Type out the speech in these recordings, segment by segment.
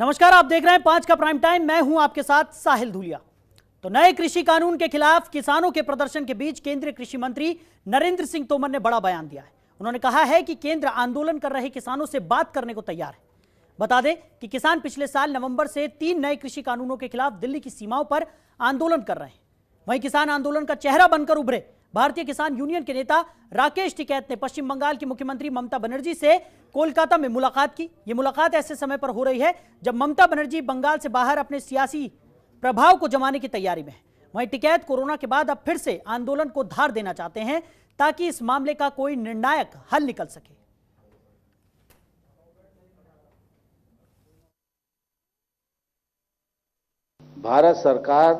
नमस्कार, आप देख रहे हैं 5 का प्राइम टाइम। मैं हूं आपके साथ साहिल धूलिया। तो नए कृषि कानून के खिलाफ किसानों के प्रदर्शन के बीच केंद्रीय कृषि मंत्री नरेंद्र सिंह तोमर ने बड़ा बयान दिया है। उन्होंने कहा है कि केंद्र आंदोलन कर रहे किसानों से बात करने को तैयार है। बता दें कि किसान पिछले साल नवंबर से 3 नए कृषि कानूनों के खिलाफ दिल्ली की सीमाओं पर आंदोलन कर रहे हैं। वहीं किसान आंदोलन का चेहरा बनकर उभरे भारतीय किसान यूनियन के नेता राकेश टिकैत ने पश्चिम बंगाल की मुख्यमंत्री ममता बनर्जी से कोलकाता में मुलाकात की। यह मुलाकात ऐसे समय पर हो रही है जब ममता बनर्जी बंगाल से बाहर अपने सियासी प्रभाव को जमाने की तैयारी में है। वहीं टिकैत कोरोना के बाद अब फिर से आंदोलन को धार देना चाहते हैं ताकि इस मामले का कोई निर्णायक हल निकल सके। भारत सरकार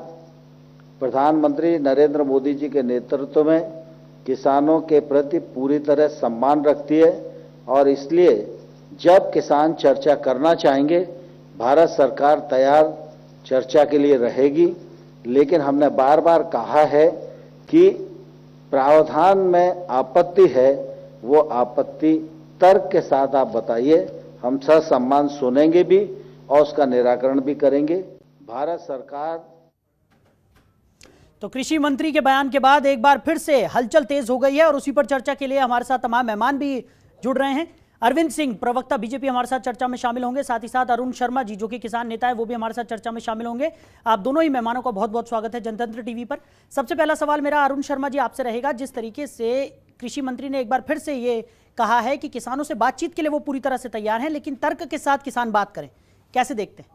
प्रधानमंत्री नरेंद्र मोदी जी के नेतृत्व में किसानों के प्रति पूरी तरह सम्मान रखती है और इसलिए जब किसान चर्चा करना चाहेंगे भारत सरकार तैयार चर्चा के लिए रहेगी। लेकिन हमने बार बार कहा है कि प्रावधान में आपत्ति है, वो आपत्ति तर्क के साथ आप बताइए, हम ससम्मान सुनेंगे भी और उसका निराकरण भी करेंगे। भारत सरकार। तो कृषि मंत्री के बयान के बाद एक बार फिर से हलचल तेज हो गई है और उसी पर चर्चा के लिए हमारे साथ तमाम मेहमान भी जुड़ रहे हैं। अरविंद सिंह, प्रवक्ता बीजेपी, हमारे साथ चर्चा में शामिल होंगे। साथ ही साथ अरुण शर्मा जी, जो कि किसान नेता है, वो भी हमारे साथ चर्चा में शामिल होंगे। आप दोनों ही मेहमानों का बहुत बहुत स्वागत है जनतंत्र टीवी पर। सबसे पहला सवाल मेरा अरुण शर्मा जी आपसे रहेगा। जिस तरीके से कृषि मंत्री ने एक बार फिर से ये कहा है कि किसानों से बातचीत के लिए वो पूरी तरह से तैयार हैं, लेकिन तर्क के साथ किसान बात करें, कैसे देखते हैं?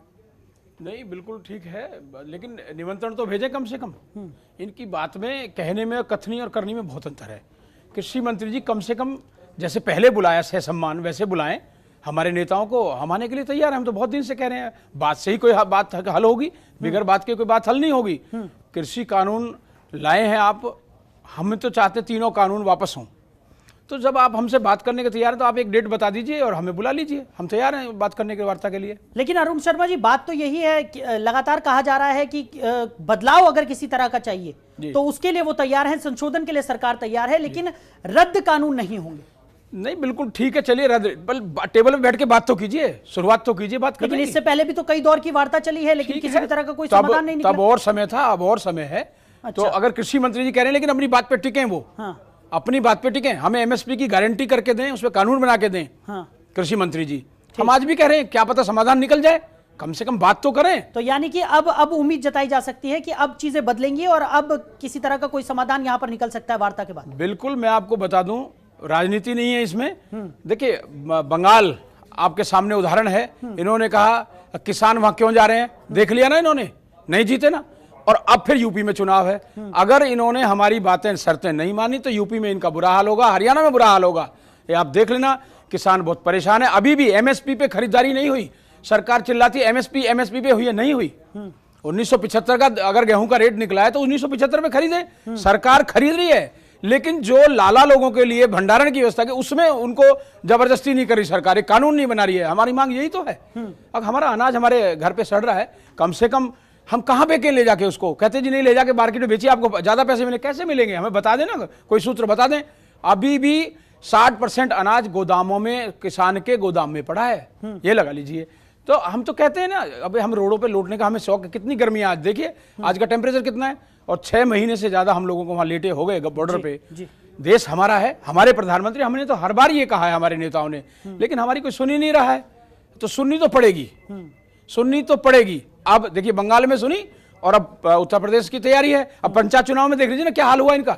नहीं, बिल्कुल ठीक है, लेकिन निमंत्रण तो भेजे कम से कम। इनकी बात में, कहने में, कथनी और करनी में बहुत अंतर है। कृषि मंत्री जी कम से कम जैसे पहले बुलाया सहसम्मान वैसे बुलाएं। हमारे नेताओं को हम आने के लिए तैयार हैं। हम तो बहुत दिन से कह रहे हैं, बात से ही कोई बात हल होगी, बगैर बात के कोई बात हल नहीं होगी। कृषि कानून लाए हैं आप, हम तो चाहते तीनों कानून वापस हों। तो जब आप हमसे बात करने के तैयार हैं तो आप एक डेट बता दीजिए और हमें बुला लीजिए, हम तैयार हैं बात करने के वार्ता के लिए। लेकिन अरुण शर्मा जी, बात तो यही है कि लगातार कहा जा रहा है कि बदलाव अगर किसी तरह का चाहिए तो उसके लिए वो तैयार हैं, संशोधन के लिए सरकार तैयार है, लेकिन रद्द कानून नहीं होंगे। नहीं, बिल्कुल ठीक है, चलिए रद्द, टेबल में बैठ के बात तो कीजिए, शुरुआत तो कीजिए बात करने की। लेकिन इससे पहले भी तो कई दौर की वार्ता चली है, लेकिन किसी भी तरह का कोई समाधान नहीं निकला। तब और समय था, अब और समय है। तो अगर कृषि मंत्री जी कह रहे हैं लेकिन अपनी बात पे टिके, वो अपनी बात पे टिके, हमें एमएसपी की गारंटी करके दें, उस पर कानून बना के दें। कृषि मंत्री जी हम आज भी कह रहे हैं, क्या पता समाधान निकल जाए, कम से कम बात तो करें। तो यानी कि अब उम्मीद जताई जा सकती है कि अब चीजें बदलेंगी और अब किसी तरह का कोई समाधान यहां पर निकल सकता है वार्ता के बाद। बिल्कुल, मैं आपको बता दूं, राजनीति नहीं है इसमें। देखिए, बंगाल आपके सामने उदाहरण है। इन्होंने कहा किसान वहां क्यों जा रहे हैं, देख लिया ना, इन्होंने नहीं जीते ना। और अब फिर यूपी में चुनाव है। अगर इन्होंने हमारी बातें, शर्तें नहीं मानी तो यूपी में इनका बुरा हाल होगा, हरियाणा में बुरा हाल होगा। ये आप देख लेना, किसान बहुत परेशान है। अभी भी एमएसपी पे खरीदारी नहीं हुई। सरकार चिल्लाती है एमएसपी पे हुई है, नहीं हुई। 1975 का अगर गेहूं का रेट निकला है तो 1975 में खरीदे। सरकार खरीद रही है, लेकिन जो लाला लोगों के लिए भंडारण की व्यवस्था की, उसमें उनको जबरदस्ती नहीं कर रही सरकार, कानून नहीं बना रही है। हमारी मांग यही तो है। अब हमारा अनाज हमारे घर पे सड़ रहा है, कम से कम हम कहां बेचें ले जाके उसको? कहते जी नहीं, ले जाके मार्केट में बेचिए, आपको ज्यादा पैसे मिले। कैसे मिलेंगे? हमें बता दें ना, कोई सूत्र बता दें। अभी भी 60% अनाज गोदामों में, किसान के गोदाम में पड़ा है, ये लगा लीजिए। तो हम तो कहते हैं ना, अभी हम रोडों पे लौटने का हमें शौक है। कितनी गर्मी है आज, देखिए आज का टेम्परेचर कितना है, और 6 महीने से ज्यादा हम लोगों को वहां लेटे हो गए बॉर्डर पे। देश हमारा है, हमारे प्रधानमंत्री, हमने तो हर बार ये कहा है हमारे नेताओं ने, लेकिन हमारी कोई सुनी नहीं रहा है। तो सुननी तो पड़ेगी, सुननी तो पड़ेगी। अब देखिए, बंगाल में सुनी और अब उत्तर प्रदेश की तैयारी है। अब पंचायत चुनाव में देख लीजिए ना क्या हाल हुआ इनका।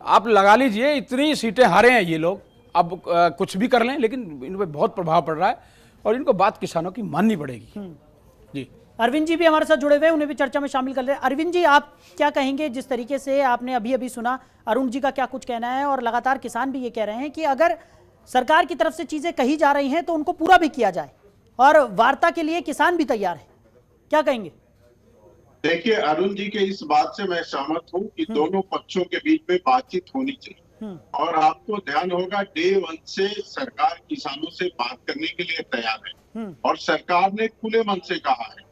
आप लगा लीजिए, इतनी सीटें हारे हैं ये लोग। अब कुछ भी कर लें, लेकिन इन पर बहुत प्रभाव पड़ रहा है और इनको बात किसानों की माननी पड़ेगी। जी, अरविंद जी भी हमारे साथ जुड़े हुए हैं, उन्हें भी चर्चा में शामिल कर ले। अरविंद जी, आप क्या कहेंगे जिस तरीके से आपने अभी सुना अरुण जी का क्या कुछ कहना है, और लगातार किसान भी ये कह रहे हैं कि अगर सरकार की तरफ से चीजें कही जा रही हैं तो उनको पूरा भी किया जाए, और वार्ता के लिए किसान भी तैयार है, क्या कहेंगे? देखिए, अरुण जी के इस बात से मैं सहमत हूँ कि दोनों पक्षों के बीच में बातचीत होनी चाहिए। और आपको ध्यान होगा, डे 1 से सरकार किसानों से बात करने के लिए तैयार है, और सरकार ने खुले मन से कहा है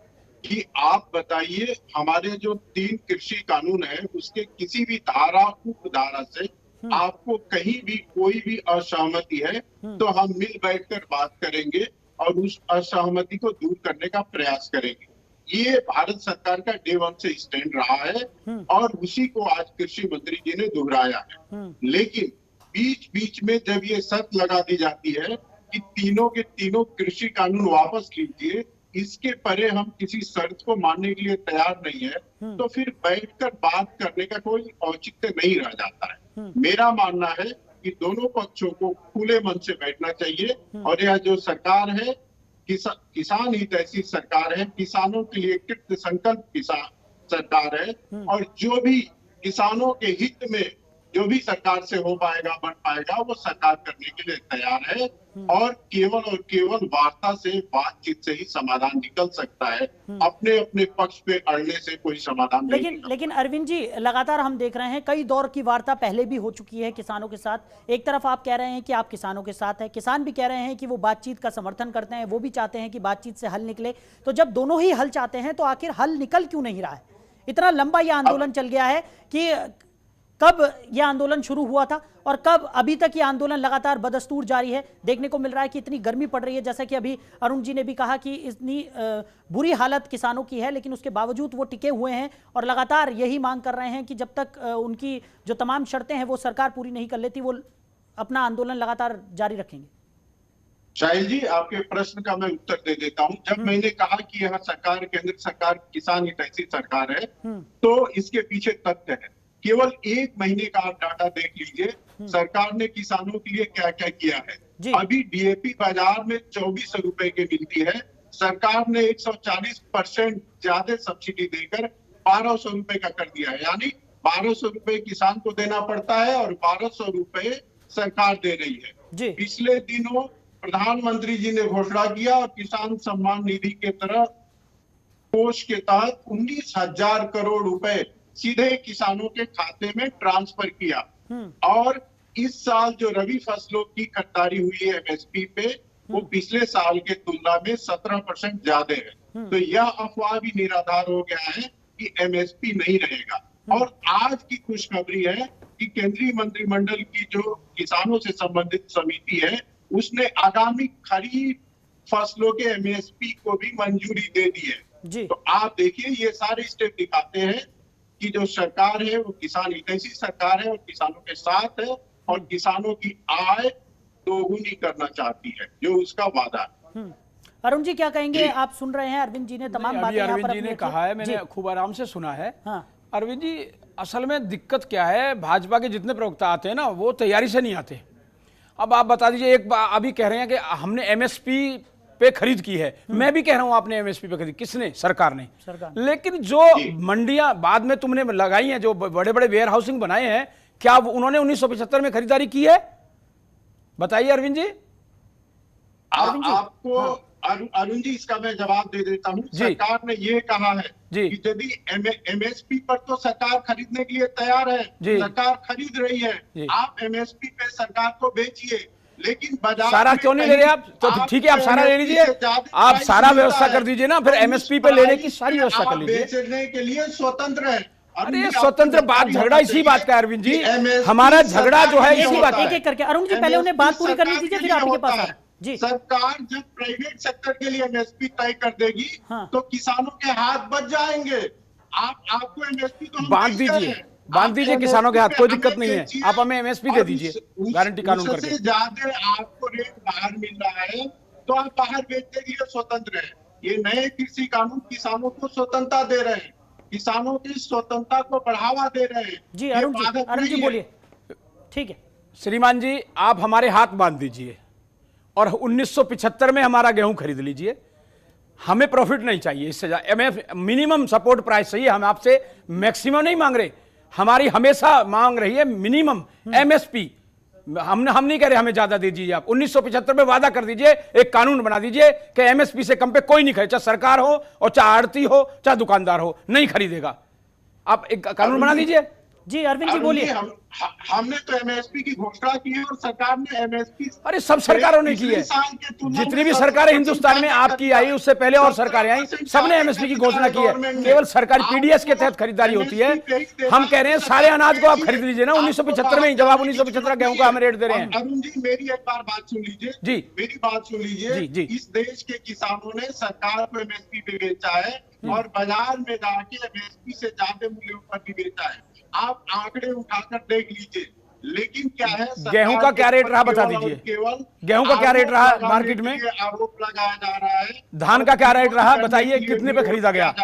कि आप बताइए, हमारे जो 3 कृषि कानून है उसके किसी भी धारा, उपधारा से आपको कहीं भी कोई भी असहमति है तो हम मिल बैठकर बात करेंगे और उस असहमति को दूर करने का प्रयास करेंगे। ये भारत सरकार का डे वन से स्टैंड रहा है और उसी को आज कृषि मंत्री जी ने दोहराया है। लेकिन बीच बीच में जब ये शर्त लगा दी जाती है कि तीनों के तीनों कृषि कानून वापस लीजिए, इसके परे हम किसी शर्त को मानने के लिए तैयार नहीं है, तो फिर बैठकर बात करने का कोई औचित्य नहीं रह जाता है। मेरा मानना है कि दोनों पक्षों को खुले मन से बैठना चाहिए और यह जो सरकार है किसान हितैषी सरकार है, किसानों के लिए कृत संकल्प किसान सरकार है और जो भी किसानों के हित में जो भी सरकार से हो पाएगा बन पाएगा वो सरकार करने के लिए तैयार है और केवल वार्ता से बातचीत से ही समाधान निकल सकता है। अपने अपने पक्ष पे अड़ने से कोई समाधान नहीं। लेकिन अरविंद जी, लगातार हम देख रहे हैं कई दौर की वार्ता पहले भी हो चुकी है किसानों के साथ। एक तरफ आप कह रहे हैं कि आप किसानों के साथ हैं, किसान भी कह रहे हैं कि वो बातचीत का समर्थन करते हैं, वो भी चाहते हैं कि बातचीत से हल निकले। तो जब दोनों ही हल चाहते हैं तो आखिर हल निकल क्यों नहीं रहा है? इतना लंबा यह आंदोलन चल गया है कि कब यह आंदोलन शुरू हुआ था और कब अभी तक यह आंदोलन लगातार बदस्तूर जारी है। देखने को मिल रहा है कि इतनी गर्मी पड़ रही है, जैसा कि अभी अरुण जी ने भी कहा कि इतनी बुरी हालत किसानों की है, लेकिन उसके बावजूद वो टिके हुए हैं और लगातार यही मांग कर रहे हैं कि जब तक उनकी जो तमाम शर्तें हैं वो सरकार पूरी नहीं कर लेती, वो अपना आंदोलन लगातार जारी रखेंगे। शाहिल जी, आपके प्रश्न का मैं उत्तर दे देता हूं। जब मैंने कहा कि यह सरकार, केंद्र सरकार किसान हितैषी सरकार है, तो इसके पीछे तथ्य है। केवल 1 महीने का आप डाटा देख लीजिए, सरकार ने किसानों के लिए क्या क्या किया है। अभी डीएपी बाजार में 2400 रुपए की मिलती है, सरकार ने 140% ज्यादा सब्सिडी देकर 1200 रुपए का कर दिया है, यानी 1200 रुपए किसान को देना पड़ता है और 1200 रुपए सरकार दे रही है। पिछले दिनों प्रधानमंत्री जी ने घोषणा किया और किसान सम्मान निधि के तरह कोष के तहत 19,000 करोड़ रुपए सीधे किसानों के खाते में ट्रांसफर किया और इस साल जो रबी फसलों की खरीदारी हुई है एमएसपी पे, वो पिछले साल के तुलना में 17% ज्यादा है। तो यह अफवाह भी निराधार हो गया है कि एमएसपी नहीं रहेगा। और आज की खुशखबरी है कि केंद्रीय मंत्रिमंडल की जो किसानों से संबंधित समिति है उसने आगामी खरीफ फसलों के एमएसपी को भी मंजूरी दे दी है। तो आप देखिए, ये सारे स्टेप दिखाते हैं कि जो सरकार है वो किसान हितैषी सरकार है और किसानों के साथ है और किसानों की आय दोगुनी करना चाहती है, जो उसका वादा है। अरुण जी क्या कहेंगे? आप सुन रहे हैं, अरविंद जी ने तमाम बातें यहाँ पर अरविंद जी ने कहा है, मैंने खूब आराम से सुना है। अरविंद जी, असल में दिक्कत क्या है, भाजपा के जितने प्रवक्ता आते हैं ना वो तैयारी से नहीं आते। अब आप बता दीजिए, एक अभी कह रहे हैं कि हमने एमएसपी पे खरीद की है, मैं भी कह रहा हूं आपने एमएसपी पे खरीद, किसने? सरकार ने। लेकिन जो मंडियां बाद में तुमने लगाई हैं, जो बड़े बड़े वेयर हाउसिंग बनाए हैं, क्या उन्होंने 1975 में खरीदारी की है? बताइए अरविंद जी। आपको अरुण जी इसका मैं जवाब दे देता हूं। सरकार ने ये कहा है कि यदि एमएसपी पर तो सरकार खरीदने के लिए तैयार है, सरकार खरीद रही है, आप एमएसपी पे सरकार को बेचिए, लेकिन बाजार सारा क्यों नहीं ले रहे आप? तो ठीक है, आप सारा ले लीजिए, आप सारा व्यवस्था कर दीजिए ना, फिर एमएसपी पे लेने की सारी व्यवस्था कर लीजिए। बेचने के लिए स्वतंत्र है। अरे स्वतंत्र बात, झगड़ा इसी बात का अरविंद जी, हमारा झगड़ा जो है इसी बात। एक एक करके अरुण जी, पहले उन्हें बात पूरी करनी दीजिए, फिर आपके पास आ रहा है। सरकार जब प्राइवेट सेक्टर के लिए एमएसपी तय कर देगी तो किसानों के हाथ बच जाएंगे। आपको एमएसपी तो बांध दीजिए किसानों के हाथ, कोई दिक्कत नहीं है, आप हमें एमएसपी दे दीजिए गारंटी कानून करके। उससे ज्यादा आपको रेट बाहर मिल रहा है तो आप बाहर बेचने के लिए स्वतंत्र है। ये नए कृषि कानून किसानों को स्वतंत्रता दे रहे हैं, किसानों की स्वतंत्रता को बढ़ावा दे रहे हैं। जी अरुण जी बोलिए। ठीक है श्रीमान जी, आप हमारे हाथ बांध दीजिए और 1975 में हमारा गेहूं खरीद लीजिए, हमें प्रॉफिट नहीं चाहिए, इससे मिनिमम सपोर्ट प्राइस चाहिए। हम आपसे मैक्सिमम नहीं मांग रहे, हमारी हमेशा मांग रही है मिनिमम एमएसपी। हम नहीं कह रहे हमें ज्यादा दीजिए, आप 1975 में वादा कर दीजिए, एक कानून बना दीजिए कि एमएसपी से कम पे कोई नहीं खरीदे, चाहे सरकार हो और चाहे आड़ती हो चाहे दुकानदार हो, नहीं खरीदेगा। आप एक कानून बना दीजिए। जी अरविंद जी बोलिए। हमने तो एमएसपी की घोषणा की है और सरकार ने एमएसपी, अरे सब सरकारों ने की है, जितनी भी सरकारें हिंदुस्तान में आपकी आई, उससे पहले और सरकारें आई, सबने एमएसपी की घोषणा की है। केवल सरकारी पीडीएस के तहत खरीदारी होती है। हम कह रहे हैं सारे अनाज को आप खरीद लीजिए ना 1975 में ही, जब आप 1975 गेहूं का हमें रेट दे रहे हैं। अरुण जी मेरी एक बार बात सुन लीजिए जी, मेरी बात सुन लीजिए। इस देश के किसानों ने सरकार को एमएसपी पे बेचा है और बाजार में जाके एमएसपी से ज्यादा मूल्यों पर भी बेचा है। आप आंकड़े उठाकर देख लीजिए। लेकिन क्या है, गेहूं का क्या रेट रहा बता दीजिए, गेहूं का क्या रेट रहा मार्केट में, आरोप लगाया जा रहा है। धान का क्या रेट रहा बताइए, कितने पे खरीदा गया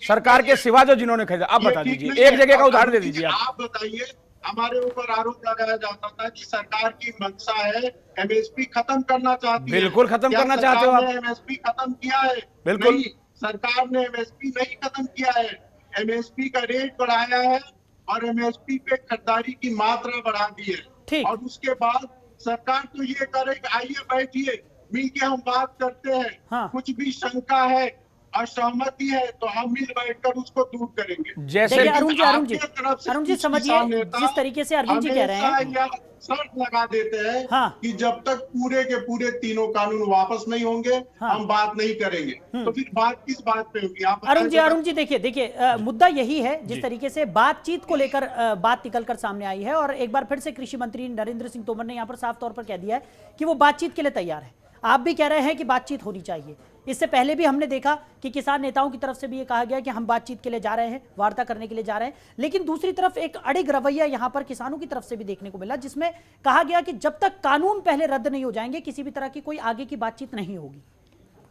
सरकार के सिवा जो जिन्होंने खरीदा, आप बता दीजिए, एक जगह का उदाहरण दे दीजिए। आप बताइए, हमारे ऊपर आरोप लगाया जाता था कि सरकार की मंशा है एमएसपी खत्म करना चाहती है। बिल्कुल खत्म करना चाहते हो आप, एमएसपी खत्म किया है? बिल्कुल सरकार ने एमएसपी नहीं खत्म किया है, एमएसपी का रेट बढ़ाया है और एमएसपी पे खरीदारी की मात्रा बढ़ा दी है। और उसके बाद सरकार तो ये करे कि आइए बैठिए मिलके हम बात करते हैं। हाँ। कुछ भी शंका है, असहमति है तो हम मिल बैठकर उसको दूर करेंगे। जैसे अरुण जी समझिए, जिस तरीके से अरविंद जी कह रहे हैं, शर्त लगा देते हैं कि जब तक पूरे के पूरे तीनों कानून वापस नहीं होंगे हम बात नहीं करेंगे। तो फिर बात किस बात पे होगी? आप अरुण जी देखिए मुद्दा यही है, जिस तरीके से बातचीत को लेकर बात निकलकर सामने आई है, और एक बार फिर से कृषि मंत्री नरेंद्र सिंह तोमर ने यहाँ पर साफ तौर पर कह दिया है कि वो बातचीत के लिए तैयार है। आप भी कह रहे हैं कि बातचीत होनी चाहिए। इससे पहले भी हमने देखा कि किसान नेताओं की तरफ से भी ये कहा गया कि हम बातचीत के लिए जा रहे हैं, वार्ता करने के लिए जा रहे हैं। लेकिन दूसरी तरफ एक अड़िग रवैया यहां पर किसानों की तरफ से भी देखने को मिला, जिसमें कहा गया कि जब तक कानून पहले रद्द नहीं हो जाएंगे किसी भी तरह की कोई आगे की बातचीत नहीं होगी,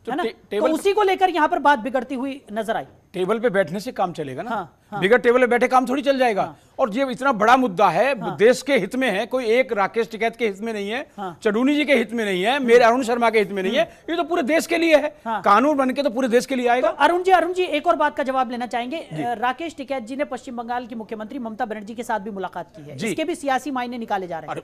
है ना? तो उसी को लेकर यहां पर बात बिगड़ती हुई नजर आई। टेबल पे बैठने से काम चलेगा ना। हाँ। बिगड़ टेबल पे बैठे काम थोड़ी चल जाएगा। हाँ। और ये इतना बड़ा मुद्दा है, देश के हित में है, कोई एक राकेश टिकैत के हित में नहीं है, चडूनी जी के हित में नहीं है, मेरे अरुण शर्मा के हित में नहीं है, ये तो पूरे देश के लिए है। कानून बनके तो पूरे देश के लिए आएगा। तो अरुण जी एक और बात का जवाब लेना चाहेंगे। राकेश टिकैत जी ने पश्चिम बंगाल की मुख्यमंत्री ममता बनर्जी के साथ भी मुलाकात की है, इसके भी सियासी मायने निकाले जा रहे हैं।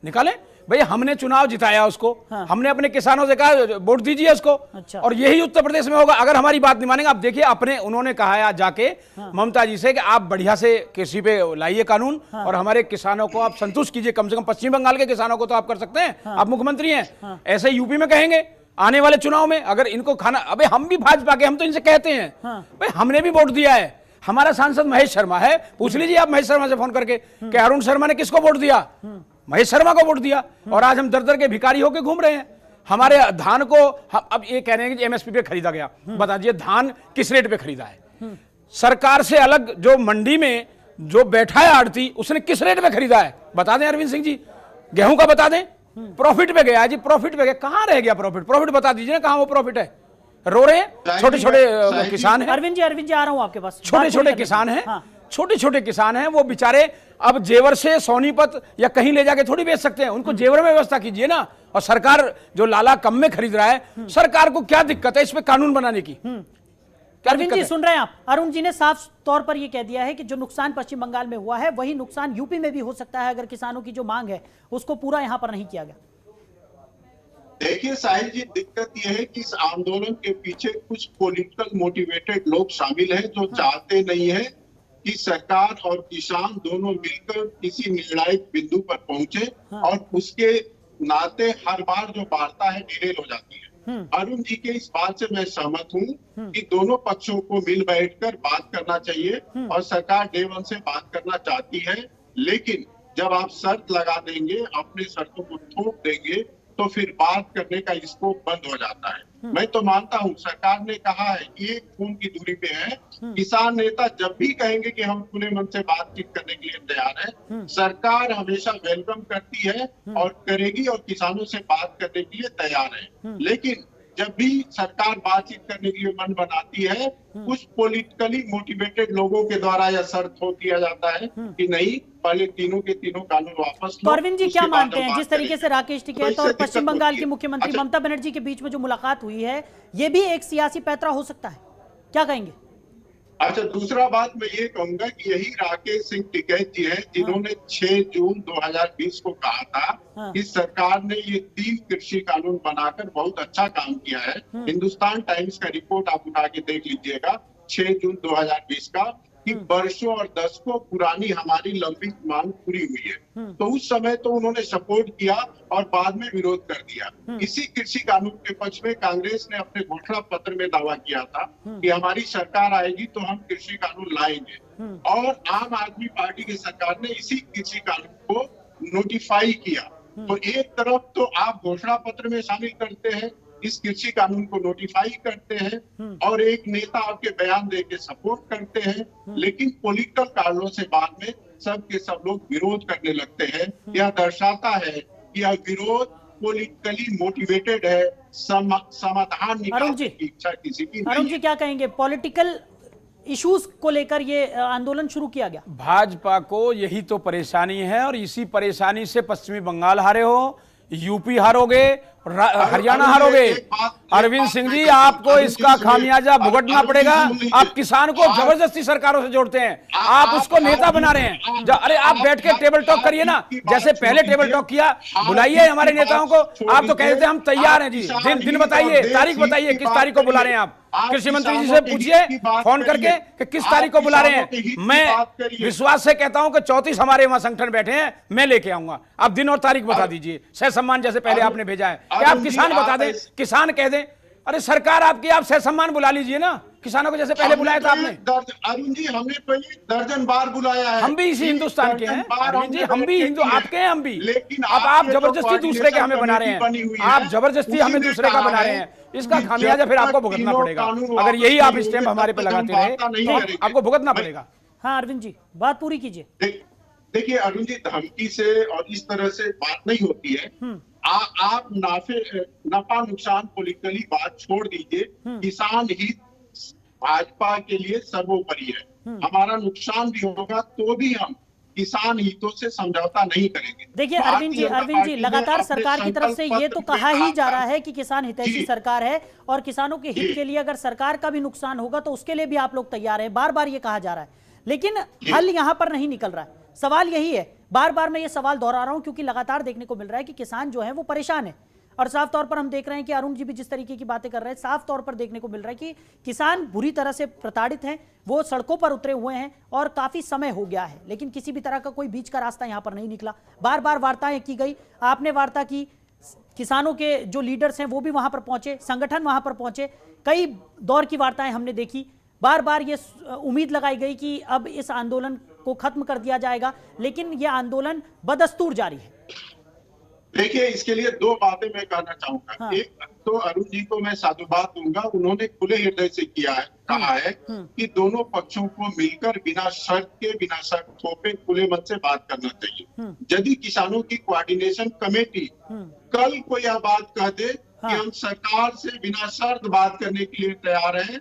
निकाले भाई, हमने चुनाव जिताया उसको, हमने अपने किसानों से कहा वोट दीजिए उसको। अच्छा। और यही उत्तर प्रदेश में होगा अगर हमारी बात नहीं मानेंगे। आप देखिए, अपने उन्होंने कहा है जाके ममता जी से कि आप बढ़िया से कृषि पे लाइए कानून और हमारे किसानों को आप संतुष्ट कीजिए। कम से कम पश्चिम बंगाल के किसानों को तो आप कर सकते हैं, आप मुख्यमंत्री हैं। ऐसे यूपी में कहेंगे आने वाले चुनाव में अगर इनको खाना, अबे हम भी भाजपा के, हम तो इनसे कहते हैं भाई हमने भी वोट दिया है। हमारा सांसद महेश शर्मा है, पूछ लीजिए आप महेश शर्मा से फोन करके कि अरुण शर्मा ने किसको वोट दिया? महेश शर्मा को वोट दिया। और आज हम दर दर के भिखारी होकर घूम रहे हैं। हमारे धान को हम अब ये कह रहे हैं कि एमएसपी पे खरीदा गया। बता दीजिए धान किस रेट पे खरीदा है? सरकार से अलग जो मंडी में जो बैठा है आड़ती, उसने किस रेट पे खरीदा है? बता दें अरविंद सिंह जी, गेहूं का बता दें। प्रॉफिट पे गया जी, प्रॉफिट पे गया। कहां रह गया प्रॉफिट? प्रॉफिट बता दीजिए ना, कहां वो प्रॉफिट है? रो रहे हैं छोटे छोटे किसान हैं। अरविंद जी आ रहा हूं आपके पास। छोटे छोटे किसान हैं, छोटे छोटे किसान हैं, वो बेचारे अब जेवर से सोनीपत या कहीं ले जाके थोड़ी बेच सकते हैं। उनको जेवर में व्यवस्था कीजिए ना। और सरकार जो लाला कम में खरीद रहा है, सरकार को क्या दिक्कत है इस पे कानून बनाने की? अरविंद जी सुन रहे हैं आप? अरुण जी ने साफ तौर पर यह कह दिया है कि जो नुकसान पश्चिम बंगाल में हुआ है वही नुकसान यूपी में भी हो सकता है अगर किसानों की जो मांग है उसको पूरा यहां पर नहीं किया गया। देखिए साहिल जी, दिक्कत यह है कि इस आंदोलन के पीछे कुछ पॉलिटिकल मोटिवेटेड लोग शामिल हैं जो चाहते नहीं है कि सरकार और किसान दोनों मिलकर किसी निर्णायक बिंदु पर पहुंचे और उसके नाते हर बार जो वार्ता है डिरेल हो जाती है। अरुण जी के इस बात से मैं सहमत हूं कि दोनों पक्षों को मिल बैठकर बात करना चाहिए और सरकार डे वन से बात करना चाहती है। लेकिन जब आप शर्त लगा देंगे, अपने शर्तों को थोप देंगे, तो फिर बात करने का स्कोप बंद हो जाता है। मैं तो मानता हूं, सरकार ने कहा है कि एक खून की दूरी पे है। किसान नेता जब भी कहेंगे कि हम खुले मन से बातचीत करने के लिए तैयार है, सरकार हमेशा वेलकम करती है और करेगी और किसानों से बात करने के लिए तैयार है। लेकिन जब भी सरकार बातचीत करने के लिए मन बनाती है, कुछ पॉलिटिकली मोटिवेटेड लोगों के द्वारा यह शर्त हो दिया जाता है कि नहीं, पहले तीनों के तीनों कानून वापस लो। अरविंद जी क्या मानते हैं, जिस तरीके से राकेश टिकैत और पश्चिम बंगाल की मुख्यमंत्री ममता बनर्जी के बीच में जो मुलाकात हुई है, ये भी एक सियासी पैंतरा हो सकता है, क्या कहेंगे? अच्छा, दूसरा बात मैं ये कहूंगा कि यही राकेश सिंह टिकैत जी हैं जिन्होंने 6 जून 2020 को कहा था कि सरकार ने ये 3 कृषि कानून बनाकर बहुत अच्छा काम किया है। हिंदुस्तान टाइम्स का रिपोर्ट आप उठा के देख लीजिएगा 6 जून 2020 का, कि वर्षों और दशकों पुरानी हमारी लंबित मांग पूरी हुई है। तो उस समय तो उन्होंने सपोर्ट किया और बाद में विरोध कर दिया। इसी कृषि कानून के पक्ष में कांग्रेस ने अपने घोषणा पत्र में दावा किया था कि हमारी सरकार आएगी तो हम कृषि कानून लाएंगे, और आम आदमी पार्टी की सरकार ने इसी कृषि कानून को नोटिफाई किया। तो एक तरफ तो आप घोषणा पत्र में शामिल करते हैं, इस कृषि कानून को नोटिफाई करते हैं, और एक नेता आपके बयान दे के सपोर्ट करते हैं, लेकिन पॉलिटिकल कारणों से बाद में सब के सब लोग विरोध करने लगते हैं। यह दर्शाता है कि यह विरोध पॉलिटिकली मोटिवेटेड है, समाधान निकालने की इच्छा किसी की नहीं है। अरुण जी क्या कहेंगे, पॉलिटिकल इश्यूज को लेकर ये आंदोलन शुरू किया गया? भाजपा को यही तो परेशानी है, और इसी परेशानी से पश्चिमी बंगाल हारे हो, यूपी हारोगे, हरियाणा हारोगे। अरविंद सिंह जी, आपको इसका खामियाजा भुगतना पड़ेगा। आप किसान को जबरदस्ती सरकारों से जोड़ते हैं, आप उसको नेता बना रहे हैं। अरे आप बैठ के टेबल टॉक करिए ना, जैसे पहले टेबल टॉक किया, बुलाइए हमारे नेताओं को। आप तो कहते थे हम तैयार हैं जी, दिन बताइए, तारीख बताइए, किस तारीख को बुला रहे हैं आप? कृषि मंत्री जी से पूछिए फोन करके कि किस तारीख को बुला रहे हैं। मैं विश्वास से कहता हूं कि 34 हमारे वहां संगठन बैठे हैं, मैं लेके आऊंगा। आप दिन और तारीख बता दीजिए, सह सम्मान जैसे पहले आपने भेजा है। क्या आप किसान बता दें, किसान कह दें अरे सरकार आपकी, आप सह सम्मान बुला लीजिए ना, किसानों को जैसे पहले बुलाया था आपने। अरुण जी, हमने पहले दर्जन बार बुलाया है। हम भी इसी हिंदुस्तान के हैं अरविंद जी, हम भी हिंदू आपके हैं, हम भी। लेकिन अब आप जबरदस्ती दूसरे के हमें बना रहे हैं, आप जबरदस्ती हमें दूसरे का बना रहे हैं। इसका खामियाजा फिर आपको भुगतना पड़ेगा। अगर यही आप स्टैंप हमारे पे लगाते रहे तो आपको भुगतना पड़ेगा। हाँ अरविंद जी, बात पूरी कीजिए। देखिए अरुण जी, धमकी से और इस तरह से बात नहीं होती है। आप नफा नुकसान पॉलिटिकली बात छोड़ दीजिए। किसान हित भाजपा के लिए सर्वोपरि है। हमारा नुकसान भी होगा तो भी हम किसान हितों से समझौता नहीं करेंगे। देखिए अरविंद जी, लगातार सरकार की तरफ से ये तो कहा ही जा रहा है कि किसान हितैषी सरकार है, और किसानों के हित के लिए अगर सरकार का भी नुकसान होगा तो उसके लिए भी आप लोग तैयार हैं। बार बार ये कहा जा रहा है, लेकिन हल यहाँ पर नहीं निकल रहा है। सवाल यही है, बार बार मैं ये सवाल दोहरा रहा हूं क्योंकि लगातार देखने को मिल रहा है कि किसान जो है वो परेशान है, और साफ तौर पर हम देख रहे हैं कि अरुण जी भी जिस तरीके की बातें कर रहे हैं, साफ तौर पर देखने को मिल रहा है कि किसान बुरी तरह से प्रताड़ित हैं, वो सड़कों पर उतरे हुए हैं और काफी समय हो गया है, लेकिन किसी भी तरह का कोई बीच का रास्ता यहां पर नहीं निकला। बार बार वार्ताएं की गई, आपने वार्ता की, किसानों के जो लीडर्स हैं वो भी वहां पर पहुंचे, संगठन वहां पर पहुंचे, कई दौर की वार्ताएं हमने देखी। बार बार ये उम्मीद लगाई गई कि अब इस आंदोलन को खत्म कर दिया जाएगा, लेकिन यह आंदोलन बदस्तूर जारी है। देखिए, इसके लिए दो बातें मैं कहना चाहूंगा। हाँ। एक तो अरुण जी को मैं साधुवाद दूंगा, उन्होंने खुले हृदय से कहा है कि दोनों पक्षों को मिलकर बिना शर्त थोपे खुले मन से बात करना चाहिए। यदि किसानों की कोऑर्डिनेशन कमेटी कल को यह बात कह दे कि हम सरकार से बिना शर्त बात करने के लिए तैयार हैं,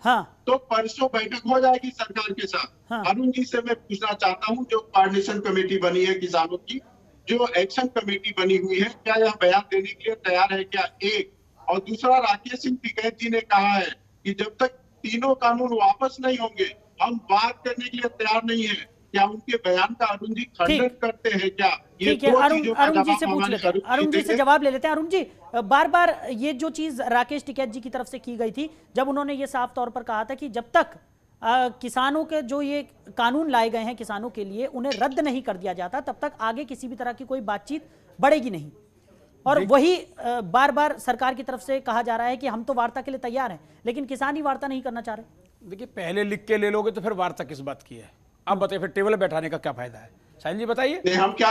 तो परसों बैठक हो जाएगी सरकार के साथ। अरुण जी से मैं पूछना चाहता हूं, जो कोऑर्डिनेशन कमेटी बनी है किसानों की, जो एक्शन कमेटी बनी हुई है, क्या यह बयान देने के लिए तैयार है क्या? एक, और दूसरा, राकेश सिंह टिकैत जी ने कहा है कि जब तक तीनों कानून वापस नहीं होंगे हम बात करने के लिए तैयार नहीं है। क्या उनके बयान का अरुण जी खंडन करते हैं क्या? ठीक है, अरुण जी से पूछ लेते हैं, अरुण जी से जवाब ले लेते हैं। अरुण जी, बार बार ये जो चीज राकेश टिकैत जी की तरफ से की गई थी, जब उन्होंने ये साफ तौर पर कहा था कि जब तक किसानों के जो ये कानून लाए गए हैं किसानों के लिए, उन्हें रद्द नहीं कर दिया जाता, तब तक आगे किसी भी तरह की कोई बातचीत बढ़ेगी नहीं। और वही बार बार सरकार की तरफ से कहा जा रहा है कि हम तो वार्ता के लिए तैयार हैं, लेकिन किसान ही वार्ता नहीं करना चाह रहे। देखिए, पहले लिख के ले लोगे तो फिर वार्ता किस बात की है? आप बताइए, फिर टेबल बैठाने का क्या फायदा है? साहिल जी बताइए। हम क्या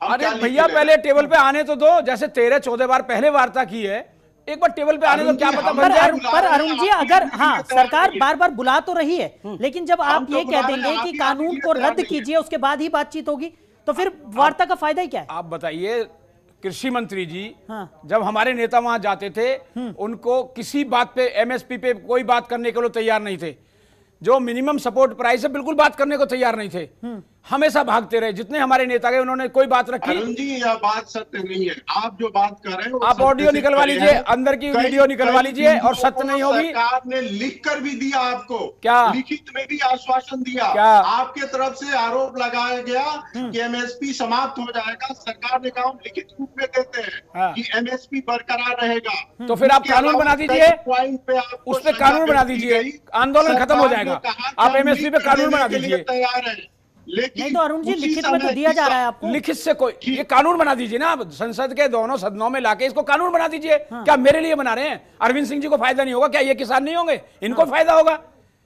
अरे भैया, पहले टेबल पे आने तो दो। जैसे 13-14 बार पहले वार्ता की है, एक बार टेबल पे आने तो क्या पता बन जाए। पर अरुण जी, अगर सरकार बार बार बुला तो रही है, लेकिन जब आप ये कह देंगे कि कानून को रद्द कीजिए उसके बाद ही बातचीत होगी, तो फिर वार्ता का फायदा ही क्या है? आप बताइए, कृषि मंत्री जी जब हमारे नेता वहां जाते थे, उनको किसी बात पे, एमएसपी पे कोई बात करने के लिए तैयार नहीं थे। जो मिनिमम सपोर्ट प्राइस है, बिल्कुल बात करने को तैयार नहीं थे। हमेशा भागते रहे। जितने हमारे नेता गए उन्होंने कोई बात रखी। अरुण जी यह बात सत्य नहीं है, आप जो बात कर रहे हैं वो आप ऑडियो निकलवा लीजिए, अंदर की वीडियो निकलवा लीजिए, और सत्य नहीं होगी। सरकार ने लिख कर भी दिया आपको, क्या लिखित में भी आश्वासन दिया, क्या आपके तरफ से आरोप लगाया गया कि एमएसपी समाप्त हो जाएगा। सरकार ने कहा हम लिखित रूप में देते हैं कि एमएसपी बरकरार रहेगा। तो फिर आप कानून बना दीजिए, पॉइंट पे उस पर कानून बना दीजिए, आंदोलन खत्म हो जाएगा। आप एमएसपी पे कानून बना दीजिए। तैयार है, लेकिन नहीं तो अरुण जी लिखित में तो दिया जा रहा है आपको। लिखित से कोई ये कानून बना दीजिए ना, आप संसद के दोनों सदनों में लाके इसको कानून बना दीजिए। क्या मेरे लिए बना रहे हैं? अरविंद सिंह जी को फायदा नहीं होगा क्या? ये किसान नहीं होंगे? इनको फायदा होगा।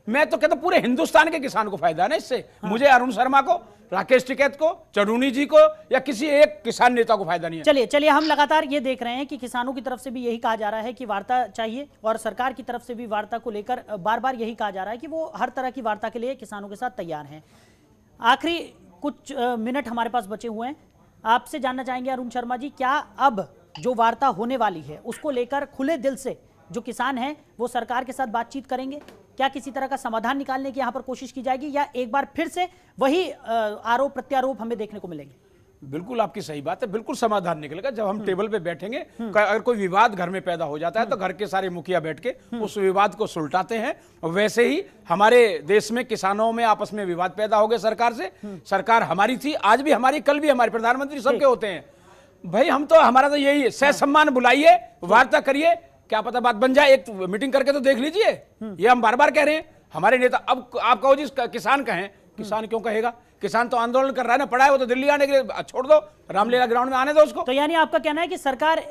मैं तो कहता पूरे हिंदुस्तान के किसान को फायदा है ना इससे। मुझे अरुण शर्मा को, राकेश टिकैत को, चरूनी जी को या किसी एक किसान नेता को फायदा नहीं है। चलिए हम लगातार ये देख रहे हैं कि किसानों की तरफ से भी यही कहा जा रहा है कि वार्ता चाहिए, और सरकार की तरफ से भी वार्ता को लेकर बार बार यही कहा जा रहा है कि वो हर तरह की वार्ता के लिए किसानों के साथ तैयार हैं। आखिरी कुछ मिनट हमारे पास बचे हुए हैं, आपसे जानना चाहेंगे अरुण शर्मा जी, क्या अब जो वार्ता होने वाली है उसको लेकर खुले दिल से जो किसान हैं वो सरकार के साथ बातचीत करेंगे? क्या किसी तरह का समाधान निकालने की यहाँ पर कोशिश की जाएगी, या एक बार फिर से वही आरोप प्रत्यारोप हमें देखने को मिलेंगे? बिल्कुल आपकी सही बात है, बिल्कुल समाधान निकलेगा जब हम टेबल पे बैठेंगे। अगर कोई विवाद घर में पैदा हो जाता है तो घर के सारे मुखिया बैठ के उस विवाद को सुलटाते हैं। वैसे ही हमारे देश में किसानों में आपस में विवाद पैदा हो गए सरकार से। सरकार हमारी थी, आज भी हमारी, कल भी हमारे, प्रधानमंत्री सबके होते हैं भाई। हम तो, हमारा तो यही है, सह सम्मान बुलाइए, वार्ता करिए, क्या पता बात बन जाए। एक मीटिंग करके तो देख लीजिए। ये हम बार बार कह रहे हैं हमारे नेता। अब आप कहो जी किसान कहें, किसान क्यों कहेगा? किसान तो आंदोलन कर रहा है ना, पड़ा है वो तो दिल्ली आने के लिए, छोड़ दो, रामलीला ग्राउंड में आने दो उसको। तो यानी आपका कहना है कि सरकार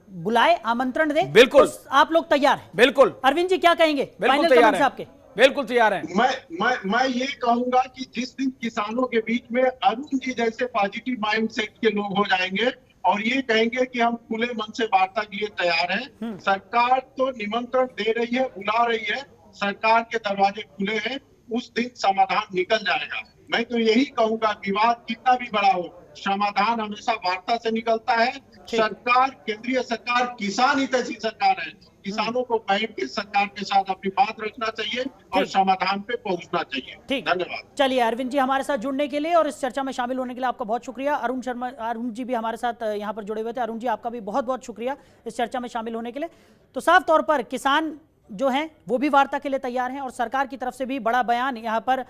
बुलाए, आमंत्रण दे, बिल्कुल तो आप लोग तैयार हैं? बिल्कुल। अरविंद जी क्या कहेंगे? बिल्कुल तैयार है आपके? बिल्कुल तैयार है। मैं ये कहूंगा कि जिस दिन किसानों के बीच में अरुण जी जैसे पॉजिटिव माइंडसेट के लोग हो जाएंगे और ये कहेंगे कि हम खुले मन से वार्ता के लिए तैयार हैं, सरकार तो निमंत्रण दे रही है, बुला रही है, सरकार के दरवाजे खुले हैं, उस दिन समाधान निकल जाएगा। मैं तो यही कहूंगा, विवाद कितना भी बड़ा हो, समाधान हमेशा वार्ता से निकलता है। सरकार, केंद्रीय सरकार किसान हितैषी सरकार है। किसानों को बैठ के सरकार के साथ अपनी बात रखना चाहिए और समाधान पे पहुंचना चाहिए। ठीक, धन्यवाद। चलिए अरविंद जी हमारे साथ जुड़ने के लिए और इस चर्चा में शामिल होने के लिए आपका बहुत शुक्रिया। अरुण जी भी हमारे साथ यहाँ पर जुड़े हुए थे। अरुण जी आपका भी बहुत बहुत शुक्रिया इस चर्चा में शामिल होने के लिए। तो साफ तौर पर किसान जो हैं वो भी वार्ता के लिए तैयार हैं और सरकार की तरफ से भी बड़ा बयान यहाँ पर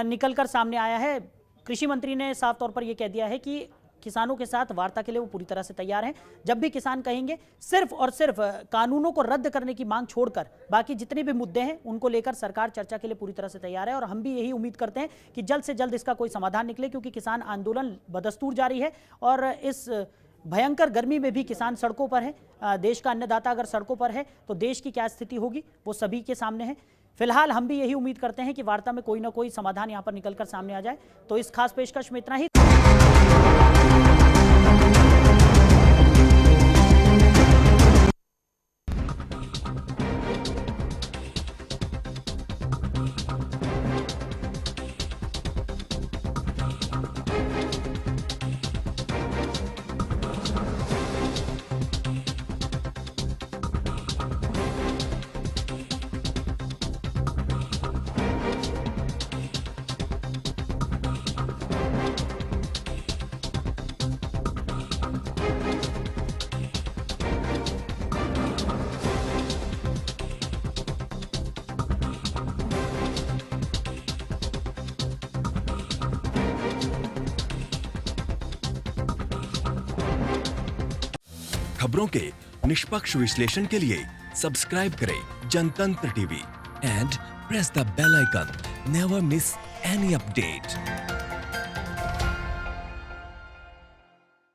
निकलकर सामने आया है। कृषि मंत्री ने साफ तौर पर यह कह दिया है कि किसानों के साथ वार्ता के लिए वो पूरी तरह से तैयार हैं। जब भी किसान कहेंगे, सिर्फ और सिर्फ कानूनों को रद्द करने की मांग छोड़कर बाकी जितने भी मुद्दे हैं उनको लेकर सरकार चर्चा के लिए पूरी तरह से तैयार है। और हम भी यही उम्मीद करते हैं कि जल्द से जल्द इसका कोई समाधान निकले, क्योंकि किसान आंदोलन बदस्तूर जारी है और इस भयंकर गर्मी में भी किसान सड़कों पर है। देश का अन्नदाता अगर सड़कों पर है तो देश की क्या स्थिति होगी वो सभी के सामने है। फिलहाल हम भी यही उम्मीद करते हैं कि वार्ता में कोई ना कोई समाधान यहां पर निकलकर सामने आ जाए। तो इस खास पेशकश में इतना ही। खबरों के निष्पक्ष विश्लेषण के लिए सब्सक्राइब करें Jantantra TV and press the bell icon. Never miss any update.